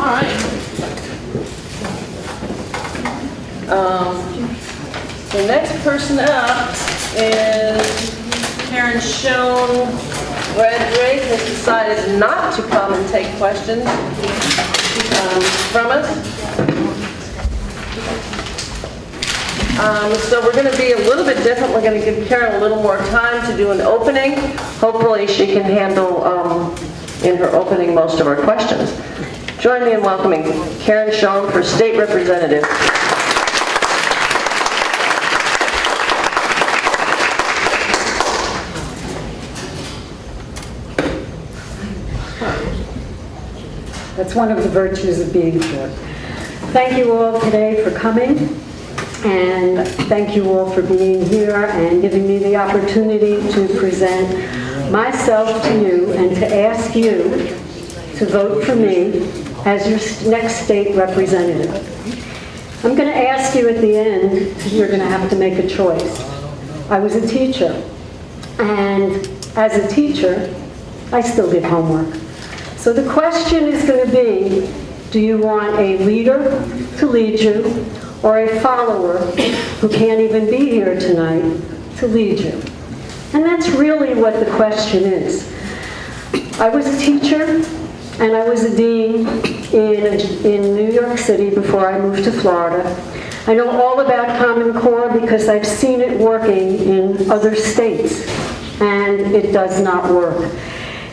right. The next person up is Karen Schoen. Ray has decided not to come and take questions from us. So we're going to be a little bit different. We're going to give Karen a little more time to do an opening. Hopefully she can handle, in her opening, most of our questions. Join me in welcoming Karen Schoen for State Representative. That's one of the virtues of being here. Thank you all today for coming, and thank you all for being here and giving me the opportunity to present myself to you and to ask you to vote for me as your next state representative. I'm going to ask you at the end, you're going to have to make a choice. I was a teacher, and as a teacher, I still did homework. So the question is going to be, do you want a leader to lead you or a follower who can't even be here tonight to lead you? And that's really what the question is. I was a teacher and I was a dean in New York City before I moved to Florida. I know all about Common Core because I've seen it working in other states, and it does not work.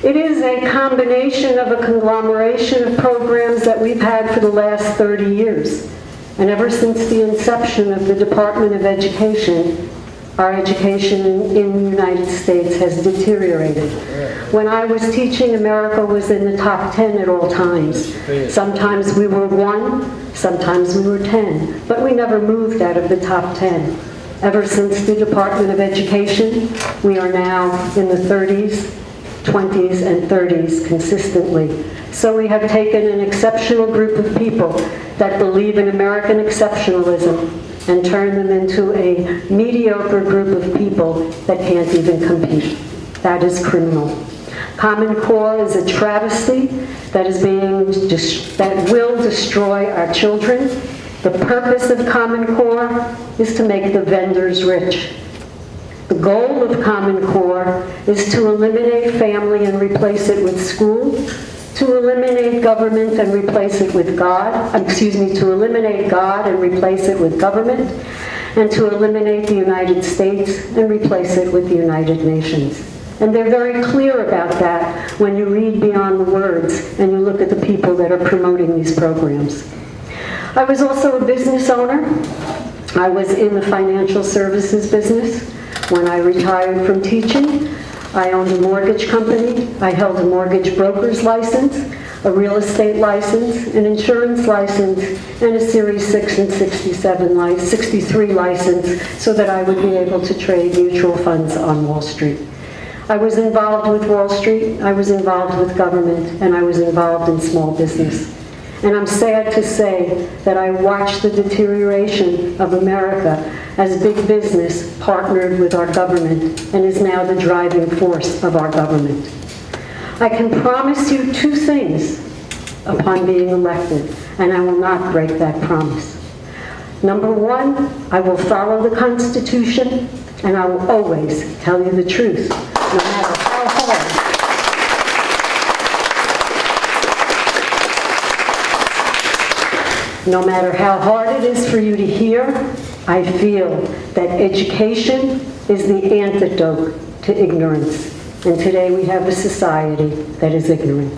It is a combination of a conglomeration of programs that we've had for the last 30 years. And ever since the inception of the Department of Education, our education in the United States has deteriorated. When I was teaching, America was in the top 10 at all times. Sometimes we were 1, sometimes we were 10, but we never moved out of the top 10. Ever since the Department of Education, we are now in the 30s, 20s and 30s consistently. So we have taken an exceptional group of people that believe in American exceptionalism and turned them into a mediocre group of people that can't even compete. That is criminal. Common Core is a travesty that will destroy our children. The purpose of Common Core is to make the vendors rich. The goal of Common Core is to eliminate family and replace it with school, to eliminate government and replace it with God, to eliminate God and replace it with government, and to eliminate the United States and replace it with the United Nations. And they're very clear about that when you read beyond the words and you look at the people that are promoting these programs. I was also a business owner. I was in the financial services business. When I retired from teaching, I owned a mortgage company. I held a mortgage broker's license, a real estate license, an insurance license, and a Series 6 and 63 license so that I would be able to trade mutual funds on Wall Street. I was involved with Wall Street, I was involved with government, and I was involved in small business. And I'm sad to say that I watched the deterioration of America as big business partnered with our government and is now the driving force of our government. I can promise you 2 things upon being elected, and I will not break that promise. Number 1, I will follow the Constitution, and I will always tell you the truth, no matter how hard. No matter how hard it is for you to hear, I feel that education is the antidote to ignorance. And today we have a society that is ignorant.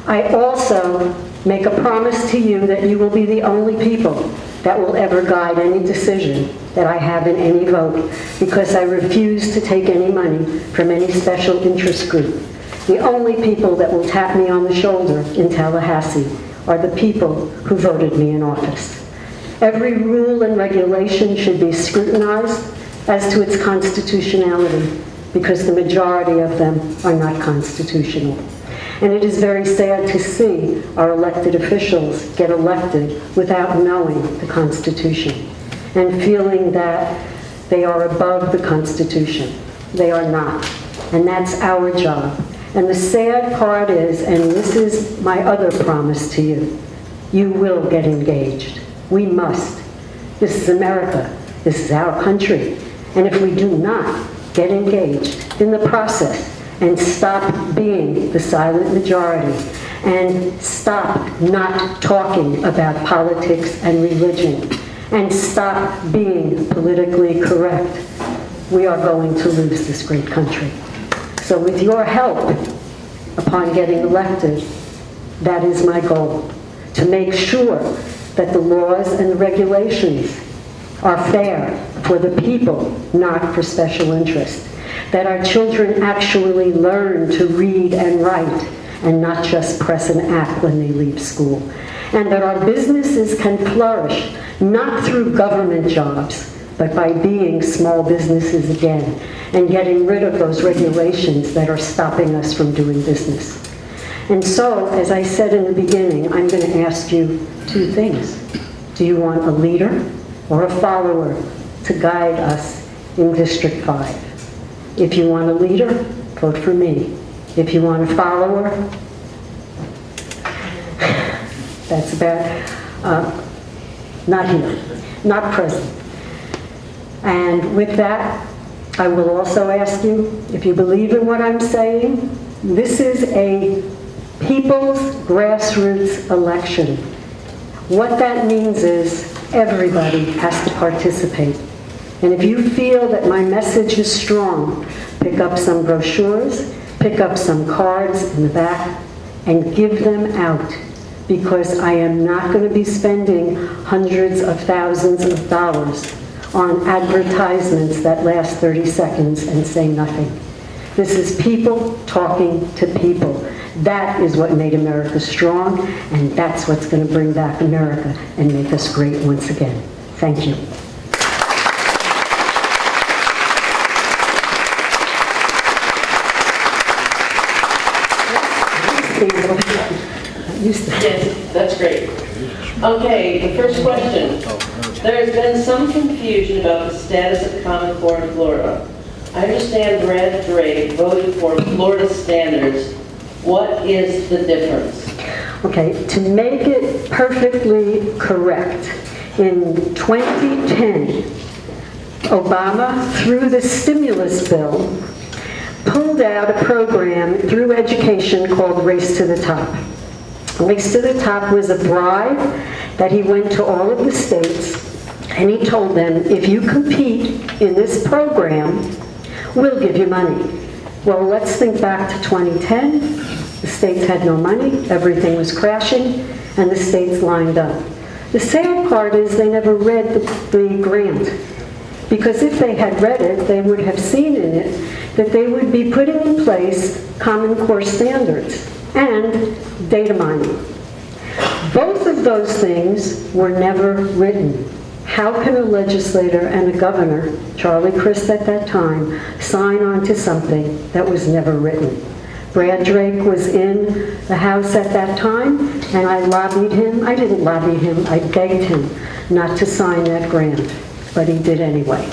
I also make a promise to you that you will be the only people that will ever guide any decision that I have in any vote, because I refuse to take any money from any special interest group. The only people that will tap me on the shoulder in Tallahassee are the people who voted me in office. Every rule and regulation should be scrutinized as to its constitutionality, because the majority of them are not constitutional. And it is very sad to see our elected officials get elected without knowing the Constitution and feeling that they are above the Constitution. They are not. And that's our job And the sad part is, and this is my other promise to you, you will get engaged. We must. This is America. This is our country. And if we do not get engaged in the process and stop being the silent majority and stop not talking about politics and religion and stop being politically correct, we are going to lose this great country. So with your help, upon getting elected, that is my goal, to make sure that the laws and the regulations are fair for the people, not for special interest. That our children actually learn to read and write and not just press an app when they leave school. And that our businesses can flourish, not through government jobs, but by being small businesses again and getting rid of those regulations that are stopping us from doing business. And so, as I said in the beginning, I'm going to ask you two things. Do you want a leader or a follower to guide us in District 5? If you want a leader, vote for me. If you want a follower, that's about, not here, not present. And with that, I will also ask you, if you believe in what I'm saying, this is a people's grassroots election. What that means is everybody has to participate. And if you feel that my message is strong, pick up some brochures, pick up some cards in the back, and give them out. Because I am not going to be spending hundreds of thousands of dollars on advertisements that last 30 seconds and say nothing. This is people talking to people. That is what made America strong, and that's what's going to bring back America and make us great once again. Thank you. Yes, that's great. Okay, the first question. There has been some confusion about the status of Common Core in Florida. I understand Brad Drake voted for Florida standards. What is the difference? Okay, to make it perfectly correct, in 2010, Obama, through the stimulus bill, pulled out a program through education called Race to the Top. Race to the Top was a bribe that he went to all of the states and he told them, if you compete in this program, we'll give you money. Well, let's think back to 2010. The states had no money, everything was crashing, and the states lined up. The sad part is they never read the grant, because if they had read it, they would have seen in it that they would be putting in place Common Core standards and data mining. Both of those things were never written. How can a legislator and a governor, Charlie Crist at that time, sign on to something that was never written? Brad Drake was in the House at that time, and I lobbied him. I didn't lobby him, I begged him not to sign that grant, but he did anyway.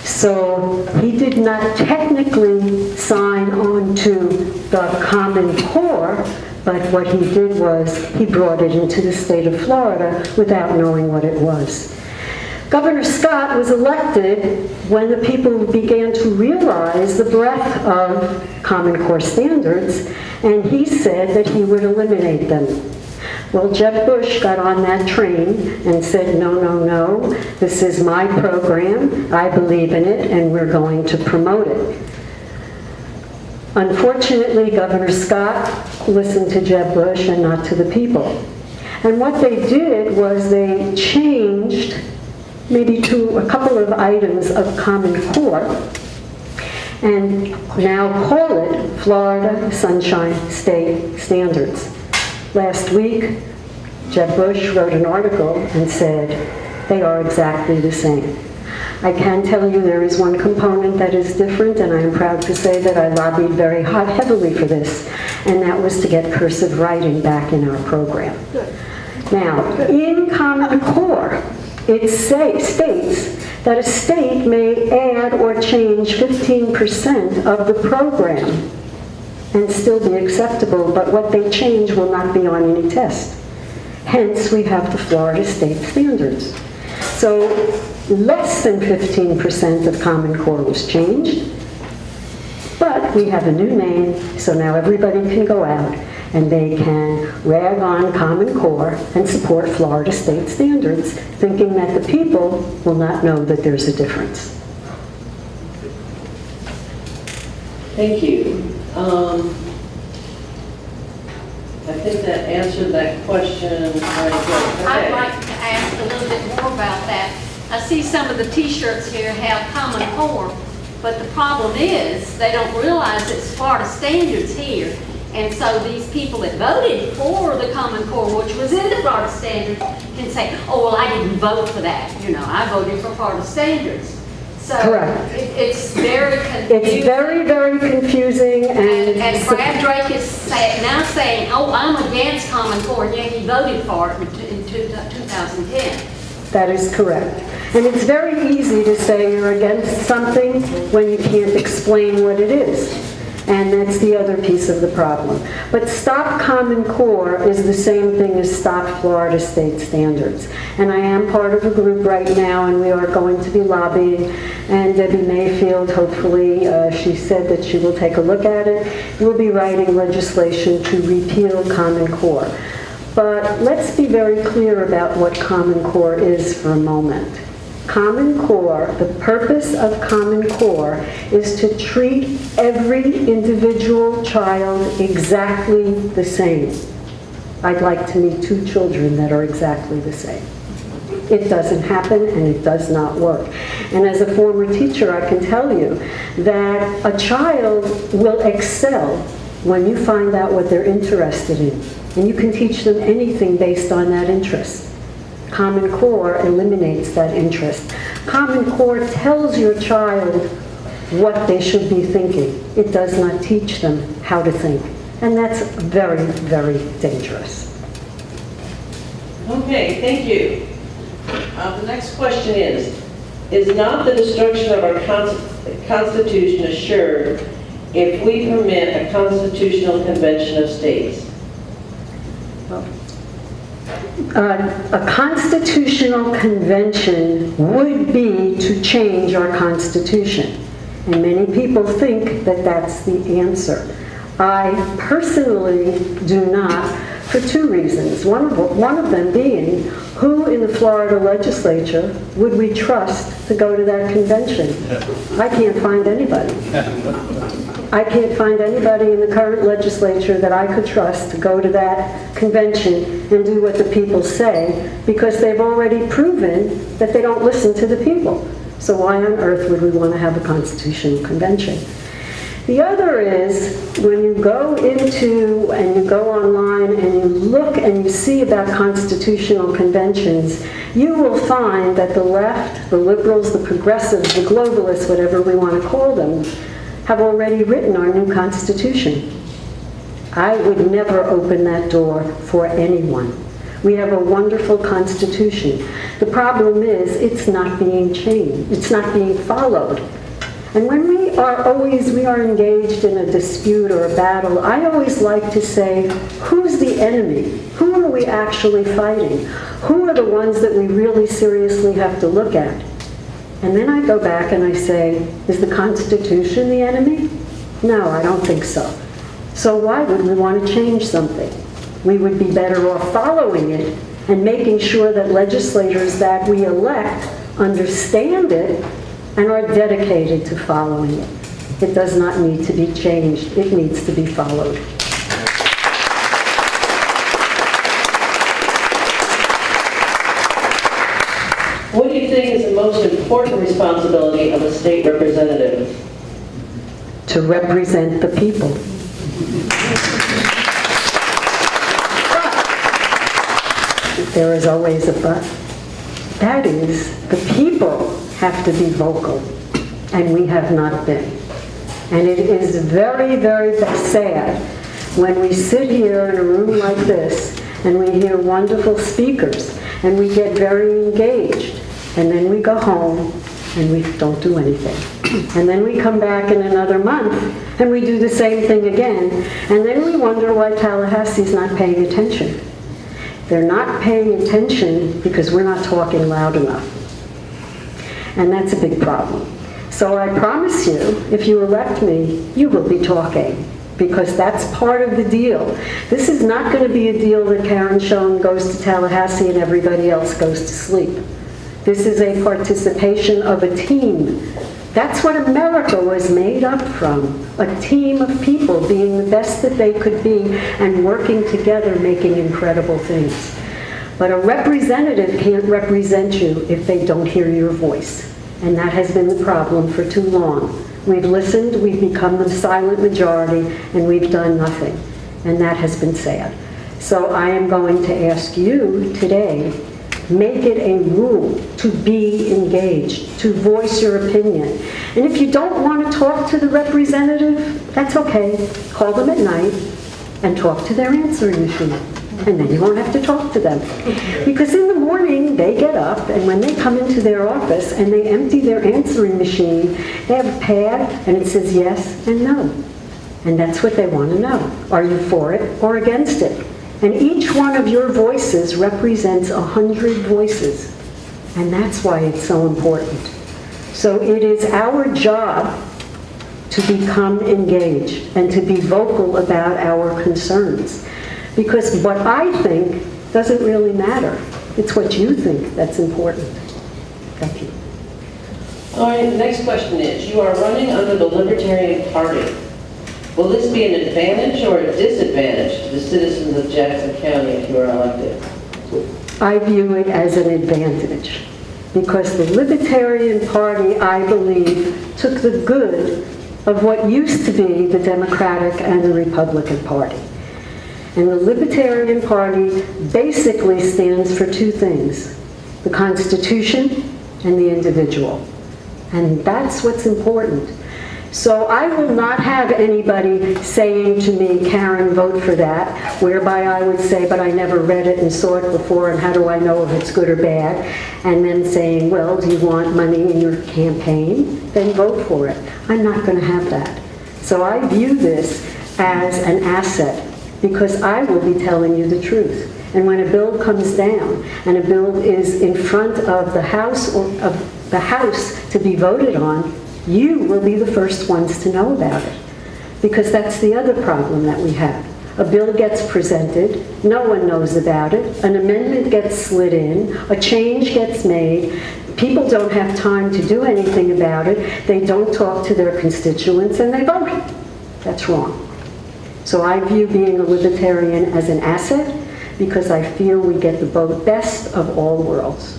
So he did not technically sign on to the Common Core, but what he did was he brought it into the state of Florida without knowing what it was. Governor Scott was elected when the people began to realize the breadth of Common Core standards, and he said that he would eliminate them. Well, Jeb Bush got on that train and said, no, no, no, this is my program, I believe in it, and we're going to promote it. Unfortunately, Governor Scott listened to Jeb Bush and not to the people. And what they did was they changed maybe to a couple of items of Common Core and now call it Florida Sunshine State Standards. Last week, Jeb Bush wrote an article and said they are exactly the same. I can tell you there is one component that is different, and I am proud to say that I lobbied very heavily for this, and that was to get cursive writing back in our program. Now, in Common Core, it states that a state may add or change 15% of the program. and still be acceptable, but what they change will not be on any test. Hence, we have the Florida state standards. So less than 15% of Common Core was changed, but we have a new name, so now everybody can go out and they can rag on Common Core and support Florida state standards, thinking that the people will not know that there's a difference. Thank you. I think that answered that question very good. I'd Okay. like to ask a little bit more about that. I see some of the t-shirts here have Common Core, but the problem is they don't realize it's Florida standards here. And so these people that voted for the Common Core, which was in the Florida standards, can say, oh, well, I didn't vote for that. You know, I voted for Florida standards. So Correct. it's very confusing. It's very, very confusing, And Brad Drake is now saying, oh, I'm against Common Core, and yet he voted for it in 2010. that is correct. And it's very easy to say you're against something when you can't explain what it is. And that's the other piece of the problem. But Stop Common Core is the same thing as Stop Florida State Standards. And I am part of a group right now, and we are going to be lobbying. And Debbie Mayfield, hopefully, she said that she will take a look at it. We'll be writing legislation to repeal Common Core. But let's be very clear about what Common Core is for a moment. Common Core, the purpose of Common Core is to treat every individual child exactly the same. I'd like to meet 2 children that are exactly the same. It doesn't happen and it does not work. And as a former teacher, I can tell you that a child will excel when you find out what they're interested in. And you can teach them anything based on that interest. Common Core eliminates that interest. Common Core tells your child what they should be thinking. It does not teach them how to think. And that's very, very dangerous. Okay, thank you. The next question is not the destruction of our Constitution assured if we permit a constitutional convention of states? A constitutional convention would be to change our Constitution. And many people think that that's the answer. I personally do not, for 2 reasons. One of them being, who in the Florida legislature would we trust to go to that convention? I can't find anybody. I can't find anybody in the current legislature that I could trust to go to that convention and do what the people say, because they've already proven that they don't listen to the people. So why on earth would we want to have a constitutional convention? The other is, when you go into and you go online and you look and you see about constitutional conventions, you will find that the left, the liberals, the progressives, the globalists, whatever we want to call them, have already written our new Constitution. I would never open that door for anyone. We have a wonderful Constitution. The problem is it's not being changed. It's not being followed. And when we are engaged in a dispute or a battle, I always like to say, who's the enemy? Who are we actually fighting? Who are the ones that we really seriously have to look at? And then I go back and I say, is the Constitution the enemy? No, I don't think so. So why would we want to change something? We would be better off following it and making sure that legislators that we elect understand it and are dedicated to following it. It does not need to be changed. It needs to be followed. What do you think is the most important responsibility of a state representative? To represent the people. But there is always a but. That is, the people have to be vocal, and we have not been. And it is very, very sad when we sit here in a room like this and we hear wonderful speakers and we get very engaged, and then we go home and we don't do anything. And then we come back in another month and we do the same thing again. And then we wonder why Tallahassee's not paying attention. They're not paying attention because we're not talking loud enough. And that's a big problem. So I promise you, if you elect me, you will be talking, because that's part of the deal. This is not going to be a deal that Karen Schoen goes to Tallahassee and everybody else goes to sleep. This is a participation of a team. That's what America was made up from, a team of people being the best that they could be and working together, making incredible things. But a representative can't represent you if they don't hear your voice. And that has been the problem for too long. We've listened, we've become the silent majority, and we've done nothing. And that has been sad. So I am going to ask you today, make it a rule to be engaged, to voice your opinion. And if you don't want to talk to the representative, that's okay. Call them at night and talk to their answering machine. And then you won't have to talk to them. Because in the morning, they get up, and when they come into their office and they empty their answering machine, they have a pad, and it says yes and no. And that's what they want to know. Are you for it or against it? And each one of your voices represents 100 voices. And that's why it's so important. So it is our job to become engaged and to be vocal about our concerns. Because what I think doesn't really matter. It's what you think that's important. Thank you. All right, the next question is, you are running under the Libertarian Party. Will this be an advantage or a disadvantage to the citizens of Jackson County if you are elected? I view it as an advantage. Because the Libertarian Party, I believe, took the good of what used to be the Democratic and the Republican Party. And the Libertarian Party basically stands for two things: the Constitution and the individual. And that's what's important. So I will not have anybody saying to me, Karen, vote for that, whereby I would say, but I never read it and saw it before, and how do I know if it's good or bad? And then saying, well, do you want money in your campaign? Then vote for it. I'm not going to have that. So I view this as an asset, because I will be telling you the truth. And when a bill comes down and a bill is in front of the House or of the House to be voted on, you will be the first ones to know about it. Because that's the other problem that we have. A bill gets presented, no one knows about it, an amendment gets slid in, a change gets made, people don't have time to do anything about it, they don't talk to their constituents, and they vote. That's wrong. So I view being a libertarian as an asset, because I feel we get the best of all worlds.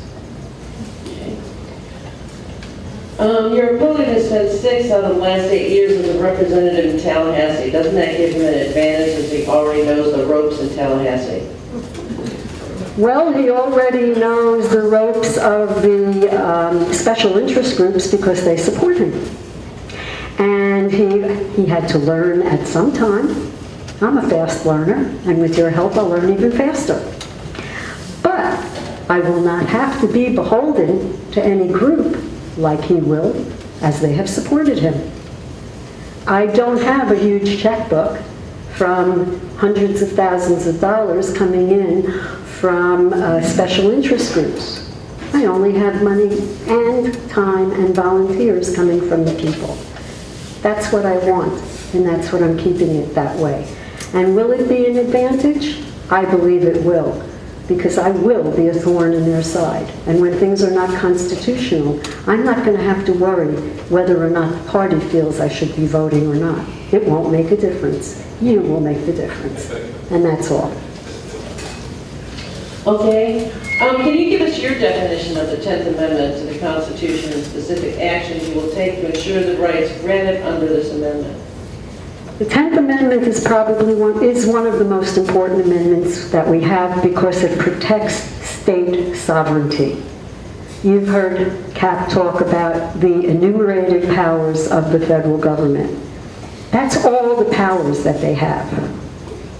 Your opponent has spent 6 out of the last 8 years as a representative in Tallahassee. Doesn't that give him an advantage, as he already knows the ropes in Tallahassee? Well, he already knows the ropes of the special interest groups because they support him. And he had to learn at some time. I'm a fast learner, and with your help I'll learn even faster. But I will not have to be beholden to any group like he will, as they have supported him. I don't have a huge checkbook from hundreds of thousands of dollars coming in from special interest groups. I only have money and time and volunteers coming from the people. That's what I want, and that's what I'm keeping it that way. And will it be an advantage? I believe it will, because I will be a thorn in their side. And when things are not constitutional, I'm not going to have to worry whether or not the party feels I should be voting or not. It won't make a difference. You will make the difference. And that's all. Okay. Can you give us your definition of the 10th Amendment to the Constitution and specific actions you will take to ensure the rights granted under this amendment? The 10th Amendment is probably one of the most important amendments that we have because it protects state sovereignty. You've heard Cap talk about the enumerated powers of the federal government. That's all the powers that they have.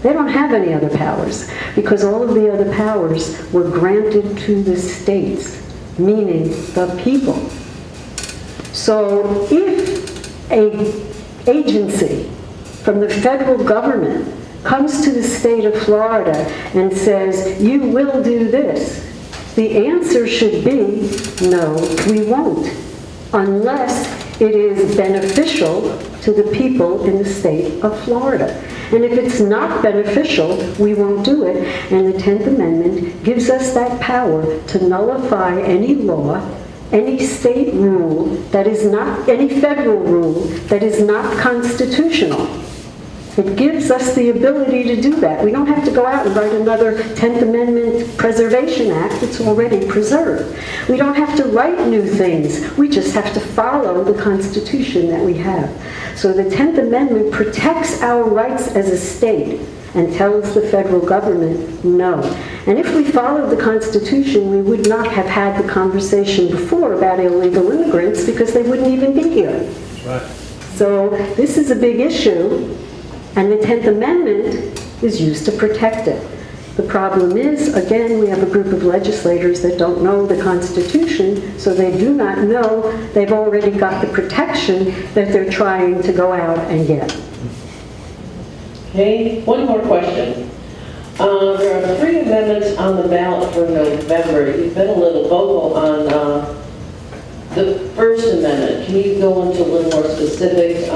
They don't have any other powers because all of the other powers were granted to the states, meaning the people. So if a agency from the federal government comes to the state of Florida and says, you will do this, the answer should be, no, we won't, unless it is beneficial to the people in the state of Florida. And if it's not beneficial, we won't do it. And the 10th Amendment gives us that power to nullify any law, any state rule that is not, any federal rule that is not constitutional. It gives us the ability to do that. We don't have to go out and write another 10th Amendment Preservation Act. It's already preserved. We don't have to write new things. We just have to follow the Constitution that we have. So the 10th Amendment protects our rights as a state and tells the federal government no. And if we followed the Constitution, we would not have had the conversation before about illegal immigrants because they wouldn't even be here. Right. So this is a big issue. And the 10th Amendment is used to protect it. The problem is, again, we have a group of legislators that don't know the Constitution, so they do not know they've already got the protection that they're trying to go out and get. Okay, one more question. There are 3 amendments on the ballot for November. You've been a little vocal on the First Amendment. Can you go into a little more specific?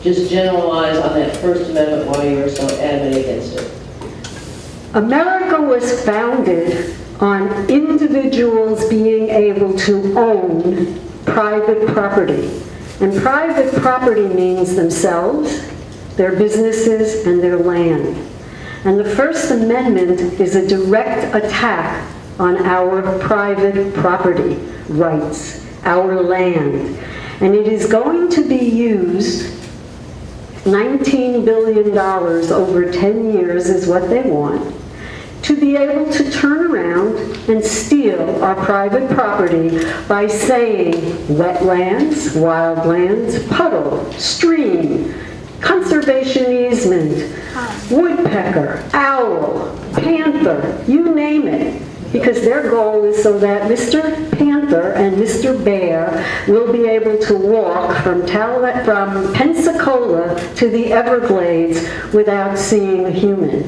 Just generalize on that First Amendment why you are so adamant against it. America was founded on individuals being able to own private property. And private property means themselves, their businesses, and their land. And the First Amendment is a direct attack on our private property rights, our land. And it is going to be used, $19 billion over 10 years is what they want, to be able to turn around and steal our private property by saying wetlands, wildlands, puddle, stream, conservation easement, woodpecker, owl, panther, you name it. Because their goal is so that Mr. Panther and Mr. Bear will be able to walk from Pensacola to the Everglades without seeing a human.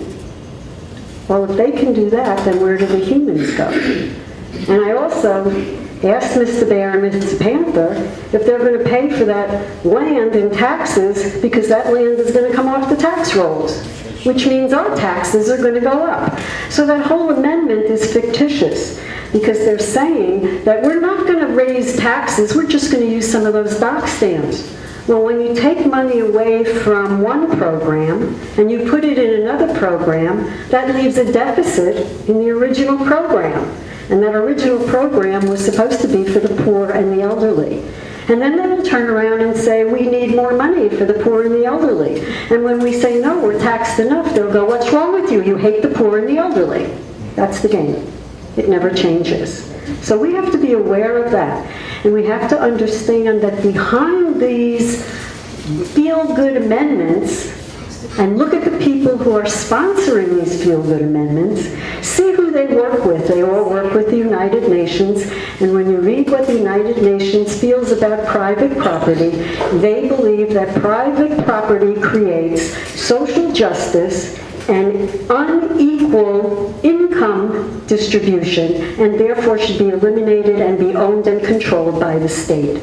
Well, if they can do that, then where do the humans go? And I also asked Mr. Bear and Mrs. Panther if they're going to pay for that land in taxes, because that land is going to come off the tax rolls, which means our taxes are going to go up. So that whole amendment is fictitious, because they're saying that we're not going to raise taxes, we're just going to use some of those dock stamps. Well, when you take money away from one program and you put it in another program, that leaves a deficit in the original program. And that original program was supposed to be for the poor and the elderly. And then they will turn around and say, we need more money for the poor and the elderly. And when we say, no, we're taxed enough, they'll go, what's wrong with you? You hate the poor and the elderly. That's the game. It never changes. So we have to be aware of that. And we have to understand that behind these feel-good amendments, and look at the people who are sponsoring these feel-good amendments, see who they work with. They all work with the United Nations, and when you read what the United Nations feels about private property, they believe that private property creates social justice and unequal income distribution, and therefore should be eliminated and be owned and controlled by the state.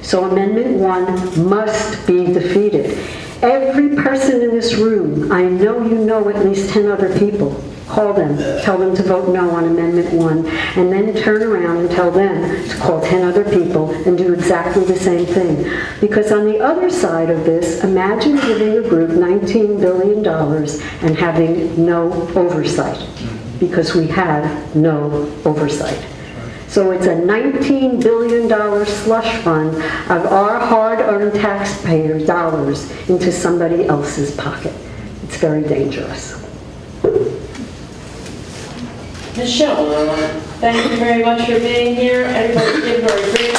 So Amendment 1 must be defeated. Every person in this room, I know you know at least 10 other people. Call them, tell them to vote no on Amendment 1, and then turn around and tell them to call 10 other people and do exactly the same thing. Because on the other side of this, imagine giving a group $19 billion and having no oversight, because we have no oversight. So it's a $19 billion slush fund of our hard-earned taxpayer dollars into somebody else's pocket. It's very dangerous. Ms. Schoen, thank you very much for being here. Everybody give her a great